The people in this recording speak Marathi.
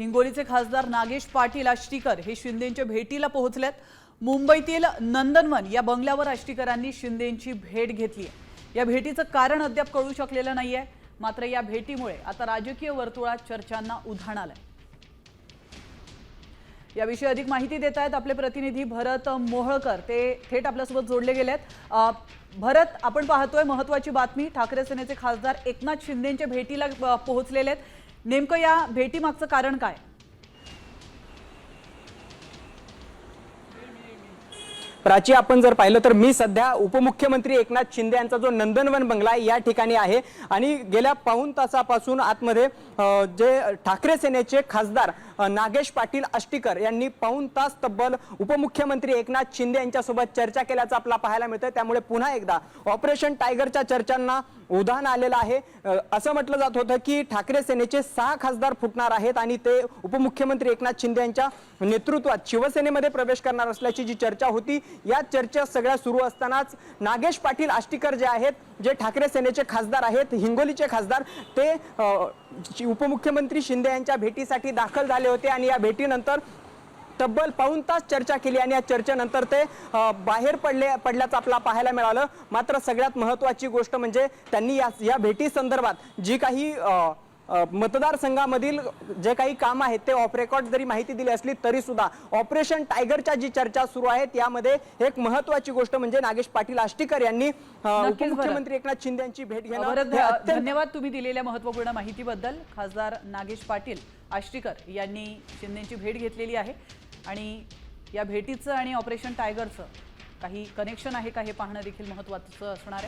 हिंगोलीचे खासदार नागेश पाटील आष्टीकर हे शिंदेंच्या भेटीला पोहोचलेत। मुंबईतील नंदनवन या बंगल्यावर आष्टीकरांनी शिंदेंची भेट घेतली आहे। या भेटीचं कारण अद्याप कळू शकलेलं नाहीये, मात्र या भेटीमुळे आता राजकीय वर्तुळात चर्चांना उधाण आलंय। याविषयी अधिक माहिती देत आहेत आपले प्रतिनिधी भरत मोहळकर, ते थेट आपल्यासोबत जोडले गेलेत। भरत, आपण पाहतोय महत्त्वाची बातमी, ठाकरे सेनेचे खासदार एकनाथ शिंदेंच्या भेटीला पोहोचलेले आहेत। नेमकं या भेटीमागचं कारण काय? प्राची, आपण जर पाहिलं तर मी सध्या उपमुख्यमंत्री एकनाथ शिंदे यांचा जो नंदनवन बंगला आहे या ठिकाणी आहे आणि गेल्या पाऊण तासापासून आतमध्ये जे ठाकरे सेनेचे खासदार नागेश पाटील आष्टीकर यांनी पाऊण तास तब्बल उपमुख्यमंत्री एकनाथ शिंदे यांच्यासोबत चर्चा केल्याचं आपल्याला पाहायला मिळतं। त्यामुळे पुन्हा एकदा ऑपरेशन टायगरच्या चर्चांना उधाण आलेलं आहे। असं म्हटलं जात होतं की ठाकरे सेनेचे 6 खासदार फुटणार आहेत आणि ते उपमुख्यमंत्री एकनाथ शिंदे यांच्या नेतृत्वात शिवसेनेमध्ये प्रवेश करणार असल्याची जी चर्चा होती, या चर्चा सगळ्या सुरू असतानाच नागेश पाटील आष्टीकर जे आहेत, जे ठाकरे सेनेचे खासदार आहेत, हिंगोलीचे खासदार, ते उपमुख्यमंत्री शिंदे यांच्या भेटीसाठी दाखल झाले होते आणि या भेटीनंतर तब्बल पाऊण तास चर्चा केली आणि या चर्चेनंतर ते बाहेर पडल्याचं आपल्याला पाहायला मिळालं। मात्र सगळ्यात महत्त्वाची गोष्ट म्हणजे त्यांनी या भेटी संदर्भात जी काही मतदारसंघामधील जे काही काम आहेत ते ऑफ रेकॉर्ड जरी माहिती दिली असली तरी सुद्धा ऑपरेशन टायगरच्या जी चर्चा सुरू आहे त्यामध्ये एक महत्त्वाची गोष्ट म्हणजे नागेश पाटील आष्टीकर यांनी उपमुख्यमंत्री एकनाथ शिंदे यांची भेट घेणं। धन्यवाद तुम्ही दिलेल्या महत्त्वपूर्ण माहितीबद्दल। खासदार नागेश पाटील आष्टीकर यांनी शिंदेंची भेट घेतलेली आहे आणि या भेटीचं आणि ऑपरेशन टायगरचं काही कनेक्शन आहे का हे पाहणं देखील महत्त्वाचं असणार आहे।